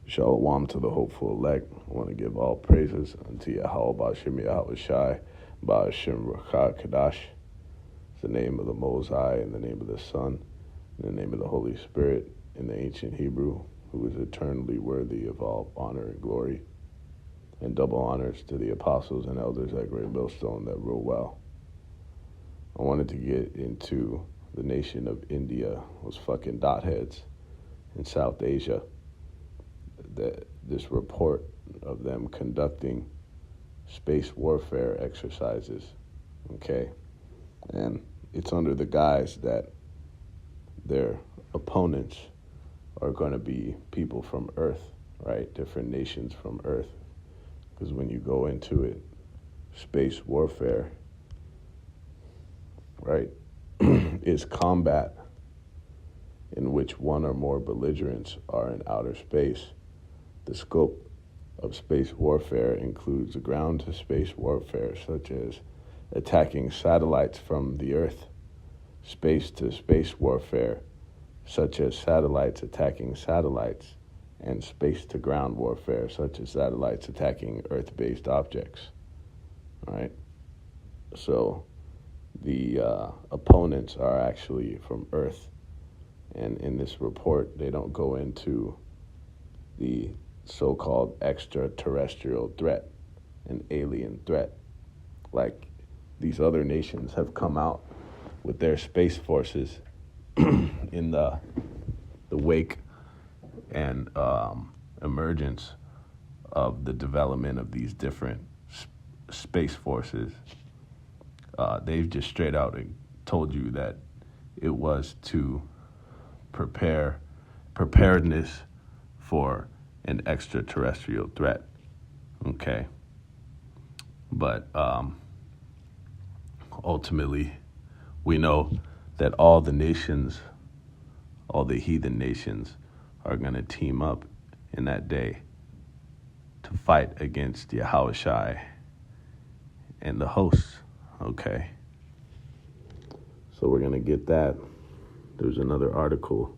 Shalom to the hopeful elect. I want to give all praises unto Yahweh Ba'Shem Yahweh Shai, Ba'Shem Rakah Kadash. It's the name of the Most High, in the name of the Son, in the name of the Holy Spirit, in the ancient Hebrew, who is eternally worthy of all honor and glory, and double honors to the apostles and elders at Great Millstone that rule well. I wanted to get into the nation of India, those fucking dot heads in South Asia. This report of them conducting space warfare exercises, okay? And it's under the guise that their opponents are going to be people from Earth, right? Different nations from Earth. Because when you go into it, space warfare, right, is combat in which one or more belligerents are in outer space. The scope of space warfare includes ground-to-space warfare, such as attacking satellites from the Earth, space-to-space warfare, such as satellites attacking satellites, and space-to-ground warfare, such as satellites attacking Earth-based objects. All right? So the opponents are actually from Earth, and in this report, they don't go into the so-called extraterrestrial threat, an alien threat, like these other nations have come out with their space forces in the wake and emergence of the development of these different space forces. They've just straight out told you that it was to preparedness for an extraterrestrial threat, okay? But ultimately, we know that all the nations, all the heathen nations, are going to team up in that day to fight against Yahweh Shai and the hosts, okay? So we're going to get that. There's another article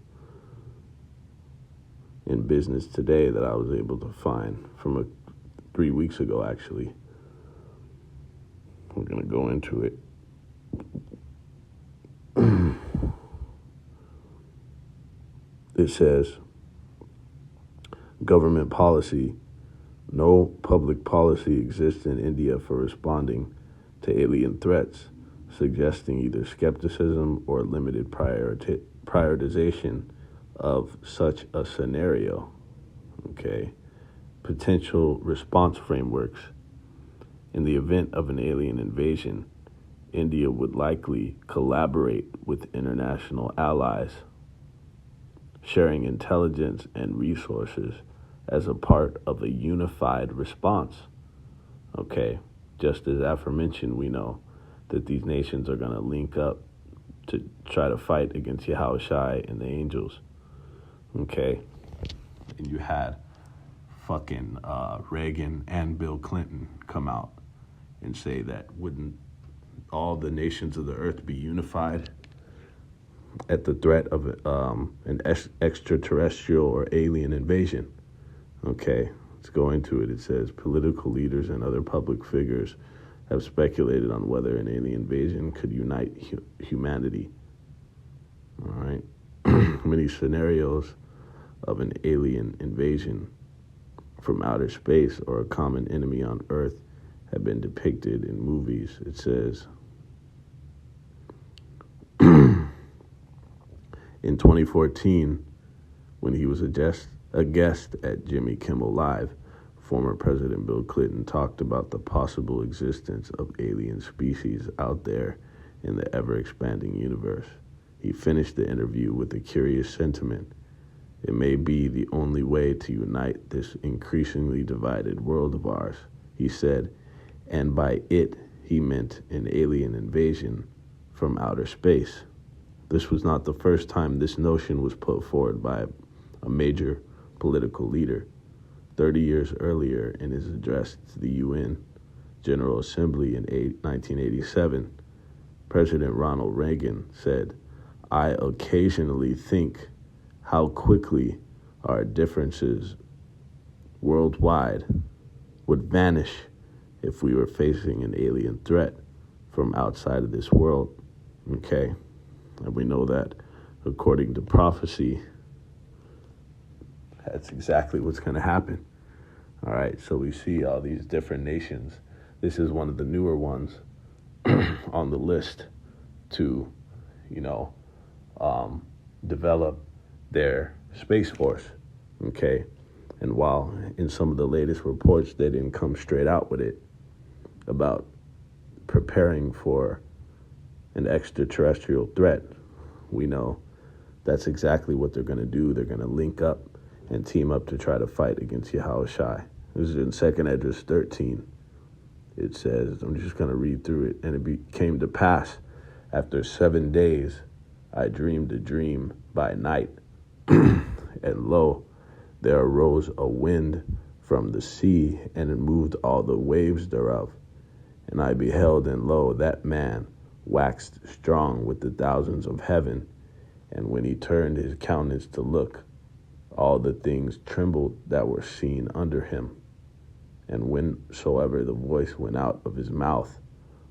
in Business Today that I was able to find from 3 weeks ago, actually. We're going to go into it. It says, government policy: no public policy exists in India for responding to alien threats, suggesting either skepticism or limited prioritization of such a scenario. Okay. Potential response frameworks. In the event of an alien invasion, India would likely collaborate with international allies, sharing intelligence and resources as a part of a unified response. Okay. Just as aforementioned, we know that these nations are going to link up to try to fight against Yahweh Shai and the angels. Okay, and you had fucking Reagan and Bill Clinton come out and say that wouldn't all the nations of the earth be unified at the threat of an extraterrestrial or alien invasion? Okay, let's go into it. It says political leaders and other public figures have speculated on whether an alien invasion could unite humanity. All right. Many scenarios of an alien invasion from outer space or a common enemy on Earth have been depicted in movies. It says, in 2014, when he was a guest at Jimmy Kimmel Live, former President Bill Clinton talked about the possible existence of alien species out there in the ever-expanding universe. He finished the interview with a curious sentiment: it may be the only way to unite this increasingly divided world of ours. He said, and by it, he meant an alien invasion from outer space. This was not the first time this notion was put forward by a major political leader. 30 years earlier, in his address to the UN General Assembly in 1987, President Ronald Reagan said, I occasionally think how quickly our differences worldwide would vanish if we were facing an alien threat from outside of this world. Okay? And we know that according to prophecy, that's exactly what's going to happen. All right, so we see all these different nations. This is one of the newer ones on the list to, you know, develop their Space Force, okay? And while in some of the latest reports they didn't come straight out with it about preparing for an extraterrestrial threat, we know that's exactly what they're going to do. They're going to link up and team up to try to fight against Yahushua. This is in 2nd Esdras 13. It says, I'm just going to read through it. And it came to pass, after 7 days, I dreamed a dream by night. And lo, there arose a wind from the sea, and it moved all the waves thereof. And I beheld, and lo, that man waxed strong with the thousands of heaven. And when he turned his countenance to look, all the things trembled that were seen under him. And whensoever the voice went out of his mouth,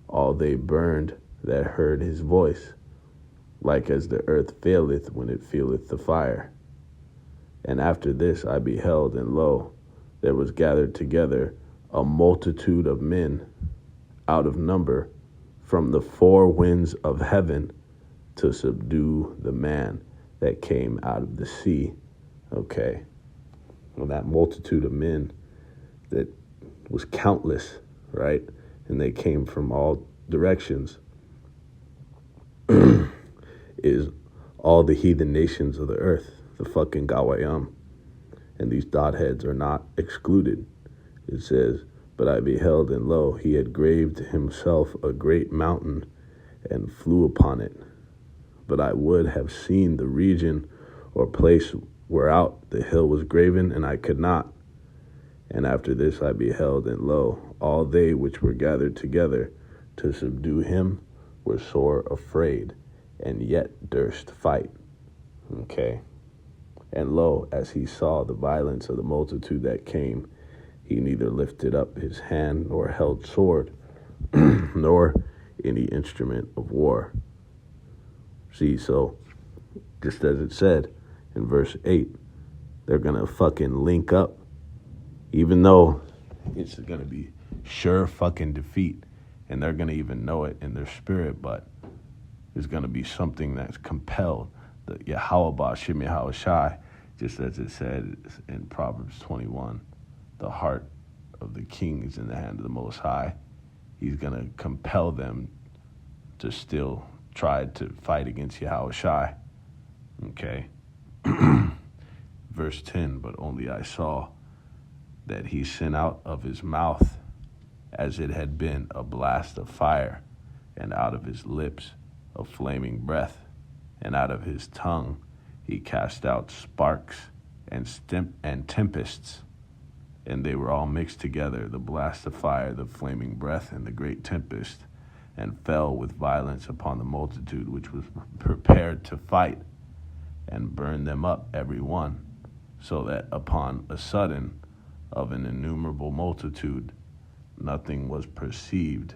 all they burned that heard his voice, like as the earth faileth when it feeleth the fire. And after this I beheld, and lo, there was gathered together a multitude of men out of number from the four winds of heaven to subdue the man that came out of the sea. Okay. Well, that multitude of men that was countless, right? And they came from all directions, is all the heathen nations of the earth, the fucking Gawayam. And these dot heads are not excluded. It says, but I beheld, and lo, he had graved himself a great mountain and flew upon it. But I would have seen the region or place whereout the hill was graven, and I could not. And after this I beheld, and lo, all they which were gathered together to subdue him were sore afraid, and yet durst fight. Okay. And lo, as he saw the violence of the multitude that came, he neither lifted up his hand nor held sword, nor any instrument of war. See, so just as it said in verse 8, they're going to fucking link up, even though it's going to be sure fucking defeat, and they're going to even know it in their spirit, but there's going to be something that's compelled. The Yahweh Shem Yahushai, just as it said in Proverbs 21, the heart of the king is in the hand of the Most High. He's going to compel them to still try to fight against Yahushai. Okay. Verse 10, but only I saw that he sent out of his mouth as it had been a blast of fire, and out of his lips a flaming breath, and out of his tongue he cast out sparks and tempests, and they were all mixed together, the blast of fire, the flaming breath, and the great tempest, and fell with violence upon the multitude which was prepared to fight, and burned them up every one, so that upon a sudden of an innumerable multitude nothing was perceived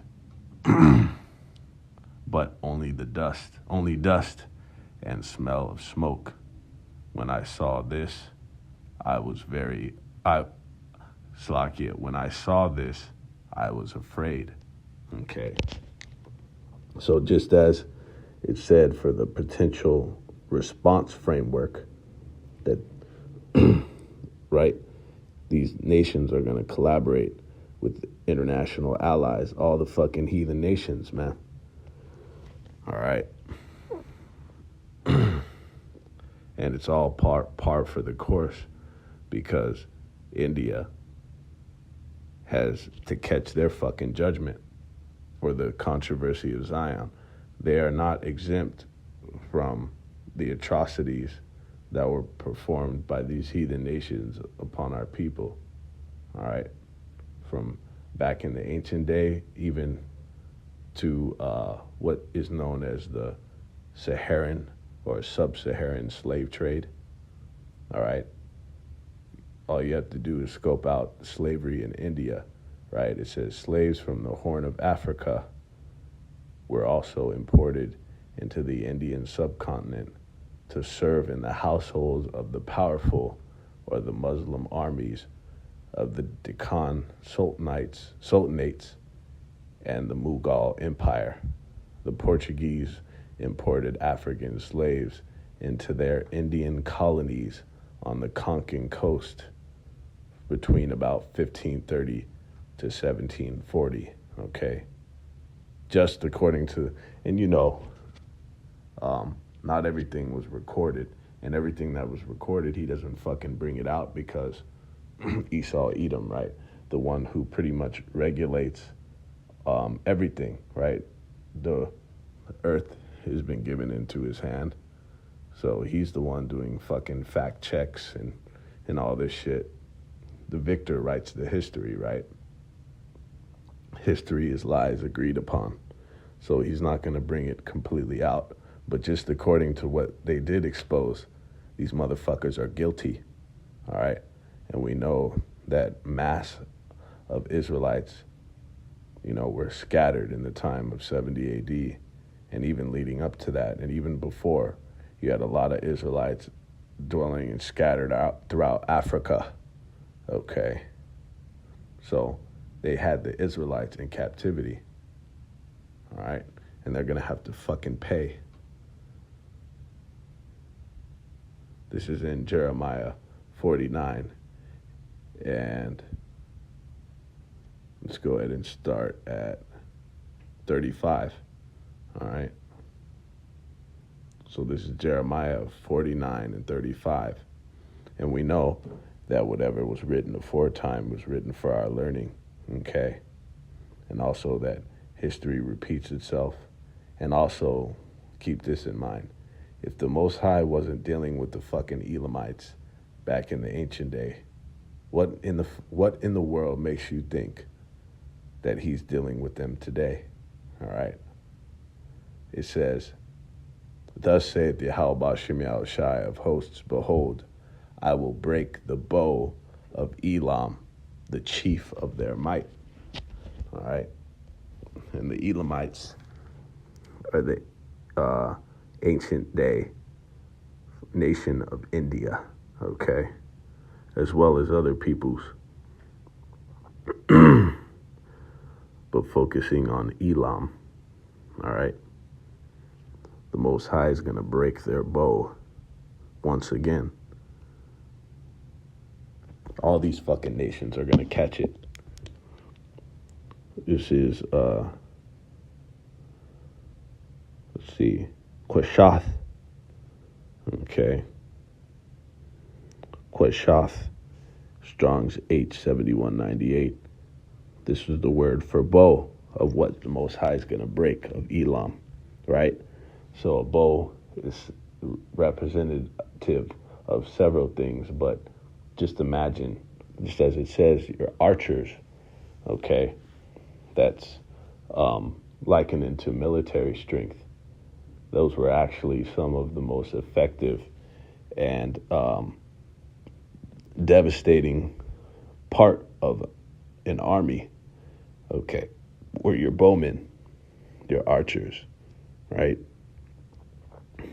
but only dust and smell of smoke. When I saw this, when I saw this, I was afraid. Okay. So just as it said for the potential response framework that, right, these nations are going to collaborate with international allies, all the fucking heathen nations, man. All right. And it's all par for the course, because India has to catch their fucking judgment for the controversy of Zion. They are not exempt from the atrocities that were performed by these heathen nations upon our people. All right. From back in the ancient day, even to what is known as the Saharan or sub-Saharan slave trade. All right. all you have to do is scope out slavery in India, right? It says slaves from the Horn of Africa were also imported into the Indian subcontinent to serve in the households of the powerful or the Muslim armies of the Deccan Sultanates and the Mughal Empire. The Portuguese imported African slaves into their Indian colonies on the Konkan coast between about 1530 to 1740, okay? Just according to, and not everything was recorded, and everything that was recorded, he doesn't fucking bring it out because Esau Edom, right? The one who pretty much regulates everything, right? The earth has been given into his hand. So he's the one doing fucking fact checks and all this shit. The victor writes the history, right? History is lies agreed upon. So he's not going to bring it completely out. But just according to what they did expose, these motherfuckers are guilty, all right? And we know that mass of Israelites, were scattered in the time of 70 AD, and even leading up to that, and even before, you had a lot of Israelites dwelling and scattered out throughout Africa, okay? So they had the Israelites in captivity, all right? And they're going to have to fucking pay. This is in Jeremiah 49. And let's go ahead and start at 35. All right. So this is Jeremiah 49 and 35. And we know that whatever was written aforetime was written for our learning. Okay. And also that history repeats itself. And also keep this in mind. If the Most High wasn't dealing with the fucking Elamites back in the ancient day, what in the world makes you think that he's dealing with them today? All right. It says, "Thus saith Yahweh Ba'ashem Yahushai of hosts, behold, I will break the bow of Elam, the chief of their might." All right. And the Elamites are the ancient day nation of India, okay, as well as other peoples, but focusing on Elam, all right? The Most High is going to break their bow once again. All these fucking nations are going to catch it. This is, let's see, Queshath. Okay. Queshath, Strong's H7198. This is the word for bow of what the Most High is going to break of Elam, right? So a bow is representative of several things, but just imagine, just as it says, your archers, okay? That's likened to military strength. Those were actually some of the most effective and devastating part of an army, okay, were your bowmen, your archers, right?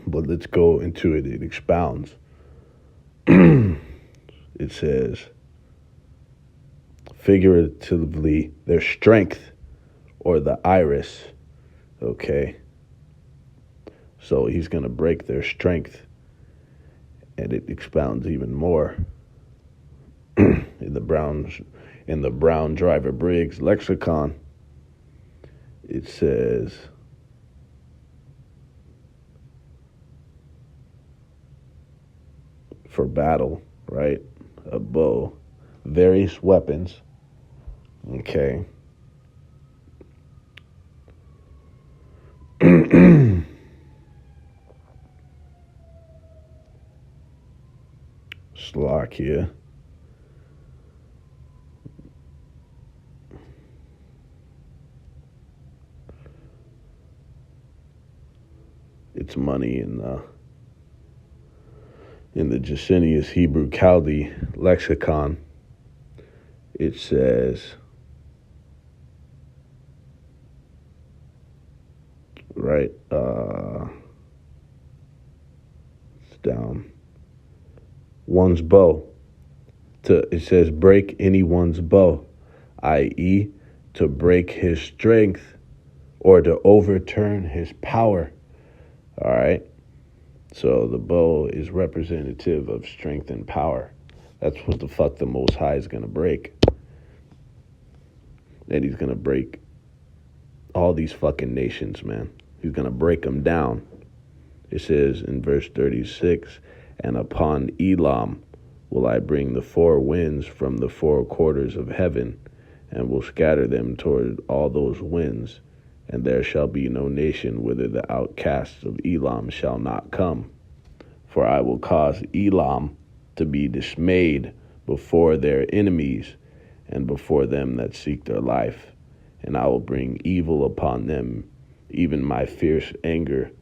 But let's go into it. It expounds. It says, figuratively, their strength, or the iris, okay? So he's going to break their strength, and it expounds even more in the Brown Driver Briggs lexicon. It says, for battle, right? A bow, various weapons, okay? Slovakia. It's money in the In the Jacinius Hebrew Chaldee lexicon, it says, right, it's down, one's bow. It says break anyone's bow, i.e., to break his strength or to overturn his power. All right. So the bow is representative of strength and power. That's what the fuck the Most High is going to break. And he's going to break all these fucking nations, man. He's going to break them down. It says in verse 36, and upon Elam will I bring the four winds from the four quarters of heaven, and will scatter them toward all those winds. And there shall be no nation whither the outcasts of Elam shall not come. For I will cause Elam to be dismayed before their enemies and before them that seek their life. And I will bring evil upon them, even my fierce anger,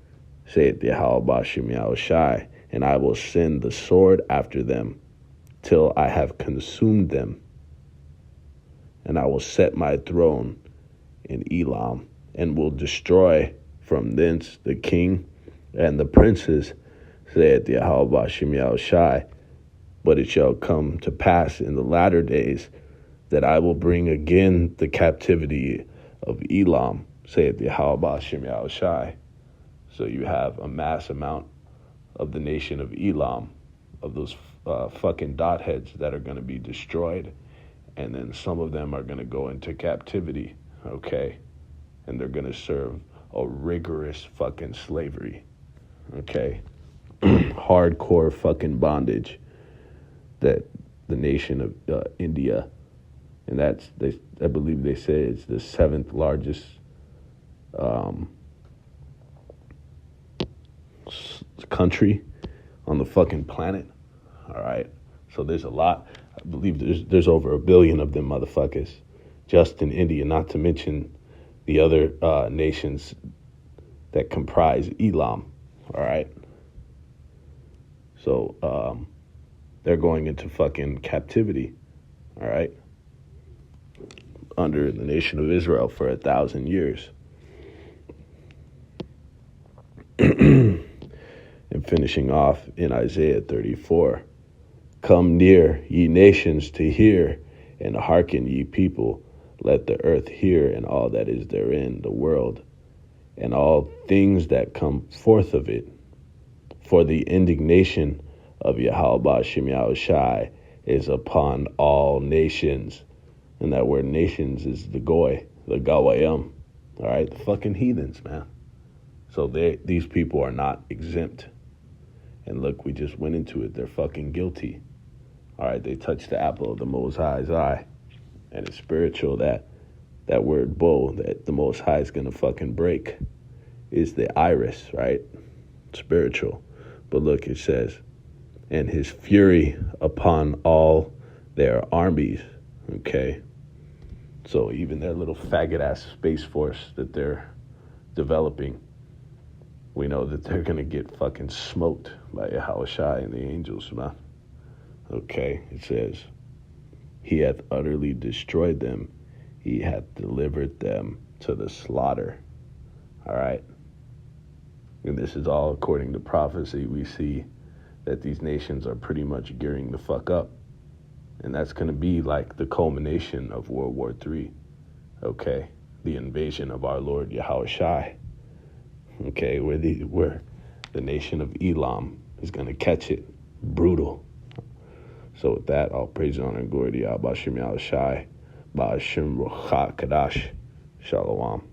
saith Yahweh Bashem Yahushai. And I will send the sword after them till I have consumed them. And I will set my throne in Elam, and will destroy from thence the king and the princes, saith Yahweh Bashem Yahushai. But it shall come to pass in the latter days that I will bring again the captivity of Elam, saith Yahweh Bashem Yahushai. So you have a mass amount of the nation of Elam, of those fucking dot heads that are going to be destroyed. And then some of them are going to go into captivity, okay? And they're going to serve a rigorous fucking slavery, okay? Hardcore fucking bondage that the nation of India, and I believe they say it's the seventh largest country on the fucking planet, all right? So there's a lot. I believe there's over 1 billion of them motherfuckers just in India, not to mention the other nations that comprise Elam, all right? So they're going into fucking captivity, all right, under the nation of Israel for 1,000 years. And finishing off in Isaiah 34, come near, ye nations, to hear, and hearken, ye people. Let the earth hear, and all that is therein, the world, and all things that come forth of it. For the indignation of Yahweh Bashem Yahushai is upon all nations. And that word nations is the goy, the gawayim. All right, the fucking heathens, man. So these people are not exempt. And look, we just went into it. They're fucking guilty. All right, they touched the apple of the Most High's eye. And it's spiritual that word bow that the Most High is going to fucking break is the iris, right? Spiritual. But look, it says, and his fury upon all their armies, okay? So even their little faggot-ass space force that they're developing, we know that they're going to get fucking smoked by Yahushua and the angels, man. Okay, it says, he hath utterly destroyed them. He hath delivered them to the slaughter. All right? And this is all according to prophecy. We see that these nations are pretty much gearing the fuck up. And that's going to be like the culmination of World War III. Okay? The invasion of our Lord Yahushua. Okay? Where the nation of Elam is going to catch it. Brutal. So with that, all praise, honor, and glory to Yahweh Bashem Yahushai. Ba'ashem Ruach Kadash. Shalom.